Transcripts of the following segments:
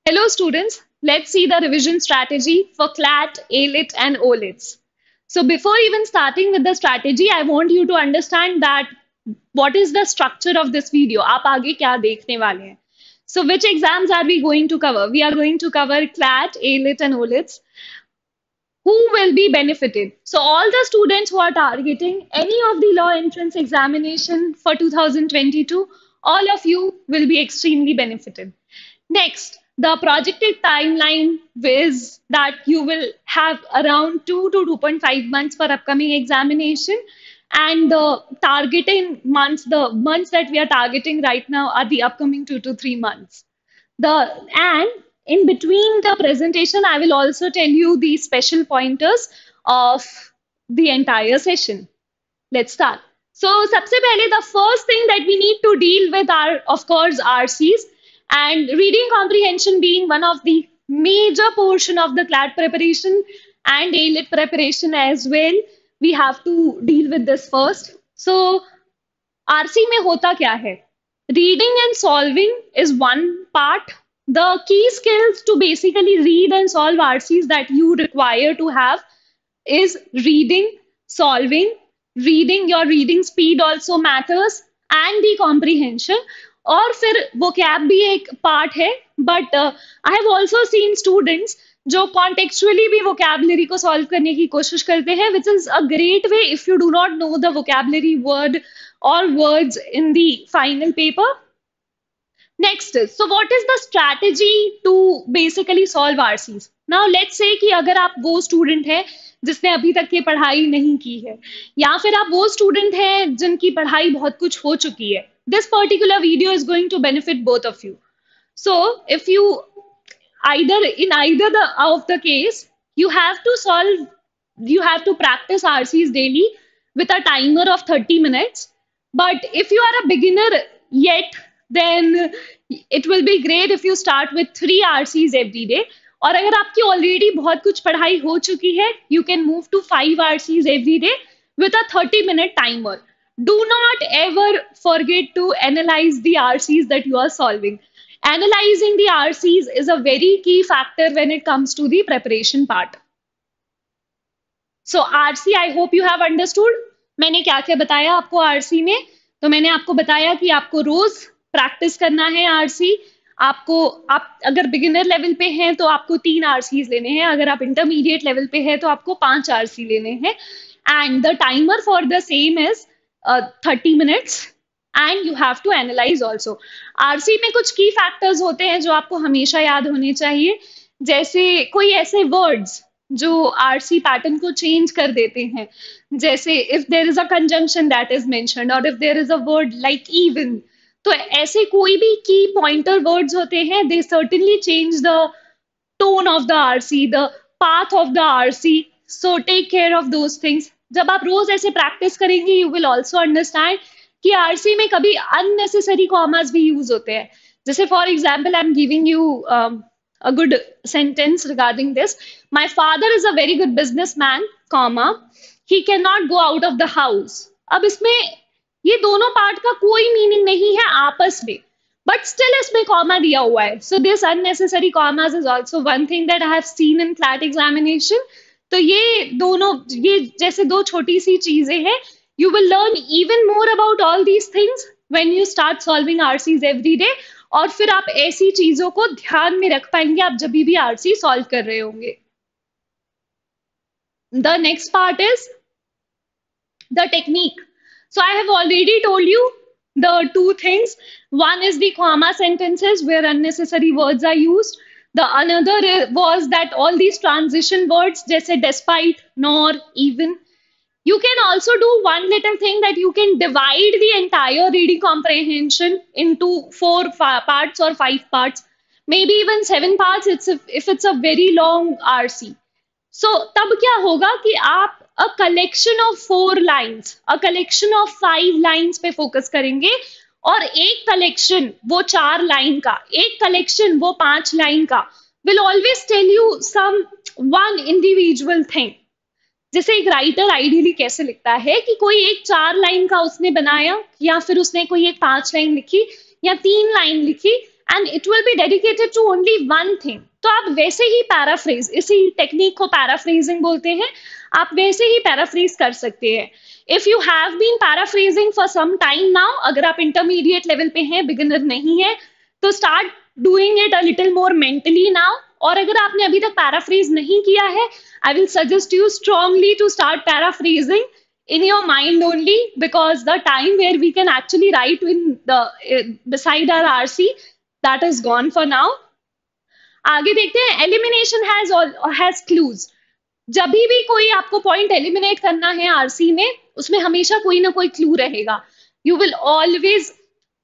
Hello students, let's see the revision strategy for CLAT, ALIT and OLITs. So before even starting with the strategy, I want you to understand that what is the structure of this video. आप आगे क्या देखने वाले हैं. So which exams are we going to cover? We are going to cover CLAT, ALIT and OLITs. Who will be benefited? So all the students who are targeting any of the law entrance examination for 2022, all of you will be extremely benefited. Next, the projected timeline is that you will have around 2 to 2.5 months for upcoming examination, and the targeting months, the months that we are targeting right now are the upcoming 2 to 3 months. And in between the presentation, I will also tell you the special pointers of the entire session. Let's start. So, सबसे पहले the first thing that we need to deal with are, of course, RCs, and reading comprehension being one of the major portion of the CLAT preparation and ALIT preparation as well. We have to deal with this first. So, RC में होता क्या है? Reading and solving is one part. The key skills to basically read and solve RCs that you require to have is reading, solving, reading, your reading speed also matters, and the comprehension. और फिर vocab भी एक part है, but I have also seen students जो contextually भी vocabulary को solve करने की कोशिश करते हैं, which is a great way if you do not know the vocabulary word or words in the final paper. Next is, so what is the strategy to basically solve RCs? Now let's say कि अगर आप वो student है जिसने अभी तक ये पढ़ाई नहीं की है, या फिर आप वो student है जिनकी पढ़ाई बहुत कुछ हो चुकी है. This particular video is going to benefit both of you. So if you either of the case, you have to solve, you have to practice RCs daily with a timer of 30 minutes. But if you are a beginner yet, then it will be great if you start with 3 RCs every day. और अगर आपकी already बहुत कुछ पढ़ाई हो चुकी है, you can move to 5 RCs every day with a 30-minute timer. Do not ever forget to analyze the RCs that you are solving. Analyzing the RCs is a very key factor when it comes to the preparation part. So RC, I hope you have understood. मैंने क्या क्या बताया आपको RC में? तो मैंने आपको बताया कि आपको रोज प्रैक्टिस करना है RC. आपको, आप अगर बिगिनर लेवल पे हैं तो आपको 3 RCs लेने हैं, अगर आप इंटरमीडिएट लेवल पे हैं तो आपको 5 RC लेने हैं. And the timer for the same is 30 minutes, and you have to analyse also. RC में कुछ की फैक्टर्स होते हैं जो आपको हमेशा याद होने चाहिए, जैसे कोई ऐसे वर्ड्स जो RC पैटर्न को चेंज कर देते हैं, जैसे if there is a conjunction that is mentioned, और if there is a word like even, तो ऐसे कोई भी की पॉइंटर वर्ड्स होते हैं, they certainly change the tone of the RC, the path of the RC. So take care of those things. जब आप रोज ऐसे प्रैक्टिस करेंगे, यू विल ऑल्सो अंडरस्टैंड कि RC में कभी अननेसेसरी कॉमास भी यूज होते हैं. जैसे for example, I am giving you a good sentence regarding this. My father is a very good businessman, comma, he cannot go out of the house. अब इसमें ये दोनों पार्ट का कोई मीनिंग नहीं है आपस में, बट स्टिल इसमें कॉमा दिया हुआ है. So this unnecessary commas is also one thing that I have seen in CLAT examination. तो ये दोनों, ये जैसे दो छोटी सी चीजें हैं, you will learn even more about all these things when you start solving RCs every day. और फिर आप ऐसी चीजों को ध्यान में रख पाएंगे आप जब भी RC सॉल्व कर रहे होंगे. The next part is the technique. So I have already told you the two things. One is the comma sentences where unnecessary words are used. The another was that all these transition words, जैसे despite, nor, even. You can also do one little thing, that you can divide the entire reading comprehension into 4 parts or 5 parts, maybe even 7 parts if it's a very long RC. So तब क्या होगा कि आप a collection of 4 lines, a collection of 5 lines पे focus करेंगे, और एक collection वो 4 लाइन का, एक कलेक्शन वो 5 लाइन का will always tell you some one individual thing. जैसे एक राइटर आइडियली कैसे लिखता है कि कोई एक 4 लाइन का उसने बनाया, या फिर उसने कोई एक 5 लाइन लिखी या 3 लाइन लिखी, and it will be dedicated to only one thing. तो आप वैसे ही पैराफ्रेज, इसी टेक्निक को पैराफ्रेजिंग बोलते हैं, आप वैसे ही पैराफ्रेज कर सकते हैं. If you have been paraphrasing for some time now, अगर आप इंटरमीडिएट लेवल पे हैं, बिगिनर नहीं है, तो start doing it a little more mentally now. और अगर आपने अभी तक पैराफ्रेज नहीं किया है, I will suggest you strongly to start paraphrasing in your mind only, because the time where we can actually write in the beside our RC, that is gone for now. आगे देखते हैं, elimination has clues. जब भी कोई आपको point eliminate करना है RC में, उसमें हमेशा कोई ना कोई क्लू रहेगा. यू विल ऑलवेज,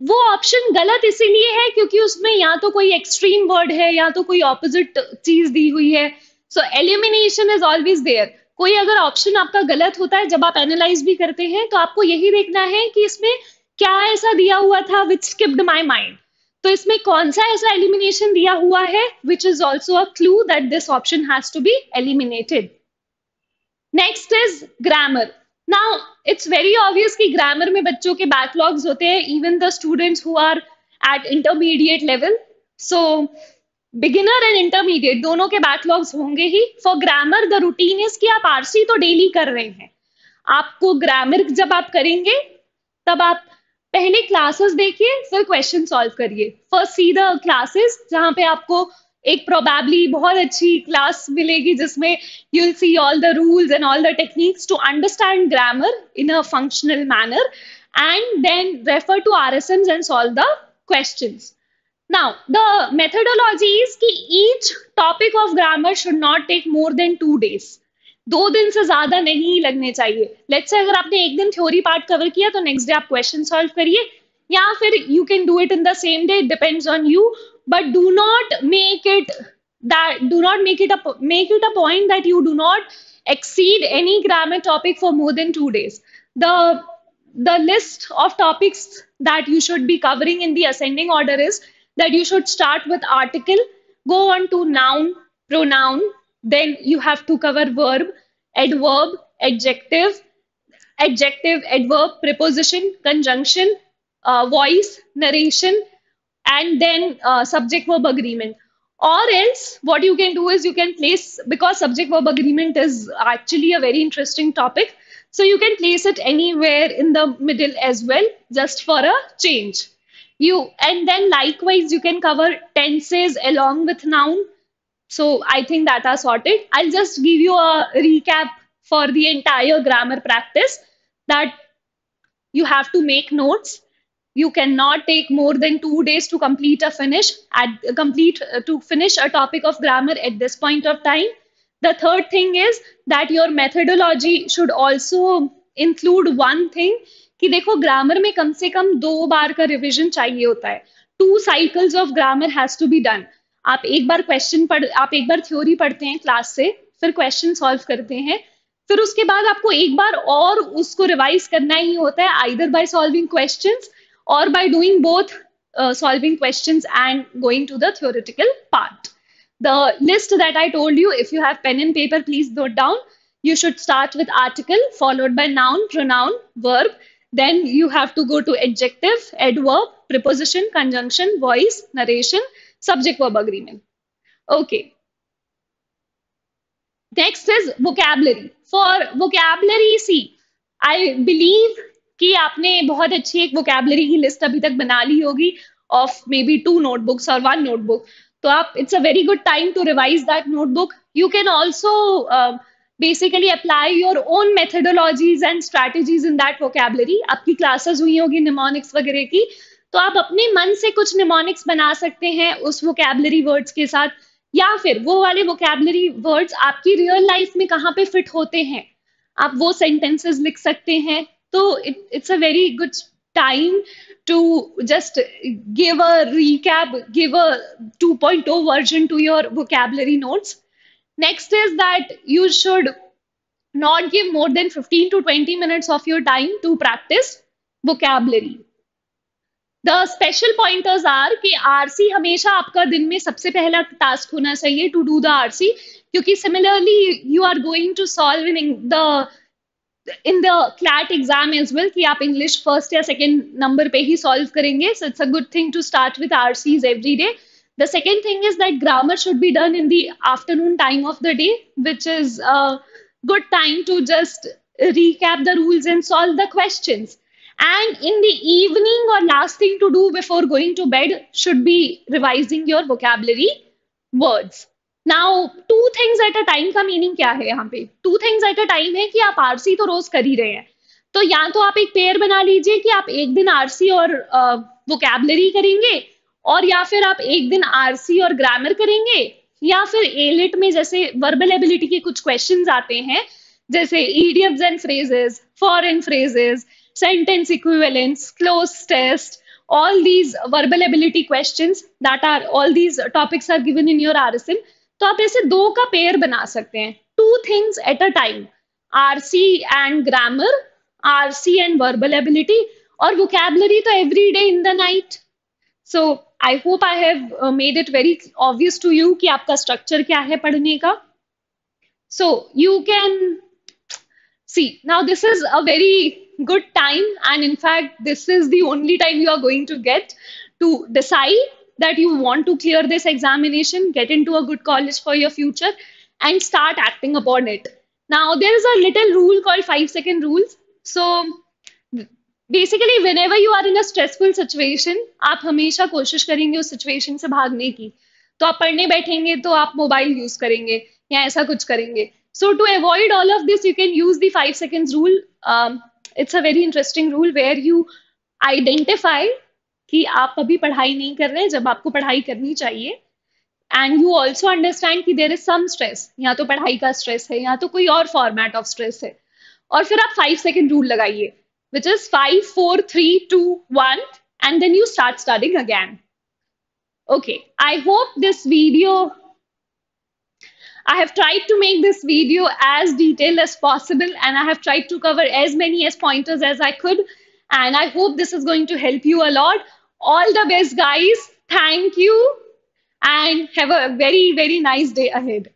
वो ऑप्शन गलत इसीलिए है क्योंकि उसमें या तो कोई एक्सट्रीम वर्ड है या तो कोई ऑपोजिट चीज दी हुई है. सो एलिमिनेशन इज ऑलवेज देयर. कोई अगर ऑप्शन आपका गलत होता है, जब आप एनालाइज भी करते हैं, तो आपको यही देखना है कि इसमें क्या ऐसा दिया हुआ था विच स्किप्ड माई माइंड. तो इसमें कौन सा ऐसा एलिमिनेशन दिया हुआ है which is also a clue that this option has to be eliminated. Next is grammar. Now it's very obvious कि ग्रामर में बच्चों के बैकलॉग्स होते हैं, even the students who are at intermediate level. So beginner and intermediate दोनों के backlogs होंगे ही. For grammar the routine is कि आप आरसी तो डेली कर रहे हैं, आपको ग्रामर जब आप करेंगे तब आप पहले क्लासेस देखिए, फिर क्वेश्चन सॉल्व करिए. फर्स्ट सी द क्लासेस, जहां पे आपको एक प्रोबेबली बहुत अच्छी क्लास मिलेगी जिसमें you will see all the rules and all the techniques to understand grammar in a functional manner, and then refer to RSMs and solve the questions. Now, the methodology is कि each topic of grammar should not take more than 2 days. 2 दिन से ज्यादा नहीं लगने चाहिए. Let's say अगर आपने एक दिन थ्योरी पार्ट कवर किया तो नेक्स्ट डे आप क्वेश्चन सॉल्व करिए, या फिर you can do it in the same day, depends on you. But do not make it a point that you do not exceed any grammar topic for more than 2 days. The list of topics that you should be covering in the ascending order is that you should start with article, go on to noun, pronoun, then you have to cover verb, adverb, adjective, adverb, preposition, conjunction, voice, narration, and then subject verb agreement. Or else what you can do is you can place, because subject verb agreement is actually a very interesting topic, so you can place it anywhere in the middle as well, just for a change. And then likewise you can cover tenses along with noun. So I think that are sorted. I'll just give you a recap for the entire grammar practice, that you have to make notes. You cannot take more than 2 days to finish a topic of grammar at this point of time. The third thing is that your methodology should also include one thing, कि देखो grammar में कम से कम 2 बार का revision चाहिए होता है. 2 cycles of grammar has to be done. आप एक बार थ्योरी पढ़ते हैं क्लास से, फिर क्वेश्चन सॉल्व करते हैं, फिर उसके बाद आपको एक बार और उसको रिवाइज करना ही होता है, either by solving questions or by doing both, solving questions and going to the theoretical part. The list that I told you, if you have pen and paper, please note down. You should start with article, followed by noun, pronoun, verb. Then you have to go to adjective, adverb, preposition, conjunction, voice, narration, subject verb agreement. Okay. Next is vocabulary. For vocabulary, see, I believe कि आपने बहुत अच्छी एक vocabulary की list अभी तक बना ली होगी ऑफ मे बी 2 notebooks और 1 notebook. तो आप, it's a very good time to revise that notebook. You can also basically apply your own methodologies and strategies in that vocabulary. आपकी क्लासेस हुई होगी निमोनिक्स वगैरह की, तो आप अपने मन से कुछ निमोनिक्स बना सकते हैं उस वोकैबलरी वर्ड्स के साथ, या फिर वो वाले वोकैबलरी वर्ड्स आपकी रियल लाइफ में कहाँ पे फिट होते हैं, आप वो सेंटेंसेस लिख सकते हैं. So it's a very good time to just give a recap, give a 2.0 version to your vocabulary notes. Next is that you should not give more than 15 to 20 minutes of your time to practice vocabulary. The special pointers are कि RC हमेशा आपका दिन में सबसे पहला task होना चाहिए to do the RC, क्योंकि similarly you are going to solve in the in the CLAT exam as well कि आप English first या second number पे ही solve करेंगे. So it's a good thing to start with RCs every day. The second thing is that grammar should be done in the afternoon time of the day, which is a good time to just recap the rules and solve the questions. And in the evening or last thing to do before going to bed should be revising your vocabulary words. Now to things at a time का meaning क्या है यहाँ पे? To things at a time है कि आप RC तो रोज कर ही रहे हैं, तो या तो आप एक पेयर बना लीजिए कि आप एक दिन आरसी और वोकैबुलरी करेंगे, और या फिर आप एक दिन आरसी और ग्रामर करेंगे, या फिर एलिट में जैसे वर्बल एबिलिटी के कुछ क्वेश्चंस आते हैं, जैसे idioms and phrases, foreign phrases, sentence equivalence, cloze test, all these verbal ability questions, that are all these topics are given in your RSM. तो आप ऐसे दो का पेयर बना सकते हैं, two things at a time, RC and grammar, RC and verbal ability, और vocabulary तो every day in the night. So I hope I have made it very obvious to you कि आपका स्ट्रक्चर क्या है पढ़ने का. So you can see now this is a very good time, and in fact this is the only time you are going to get to decide that you want to clear this examination, get into a good college for your future, and start acting upon it. Now there is a little rule called 5 second rules. So basically whenever you are in a stressful situation, आप हमेशा कोशिश करेंगे उस situation से भागने की. तो आप पढ़ने बैठेंगे तो आप मोबाइल यूज करेंगे या ऐसा कुछ करेंगे. So to avoid all of this, you can use the 5 seconds rule. It's a very interesting rule where you identify कि आप अभी पढ़ाई नहीं कर रहे हैं जब आपको पढ़ाई करनी चाहिए, एंड यू ऑल्सो अंडरस्टैंड कि देर इज सम स्ट्रेस, या तो पढ़ाई का स्ट्रेस है या तो कोई और फॉर्मेट ऑफ स्ट्रेस है, और फिर आप 5 सेकेंड रूल लगाइए, which is 5 4 3 2 1, and then you start studying again. Okay, I hope this video, I have tried to make this video as detailed as possible, and I have tried to cover as many as pointers as I could, and I hope this is going to help you a lot. All the best, guys. Thank you, and have a very, very nice day ahead.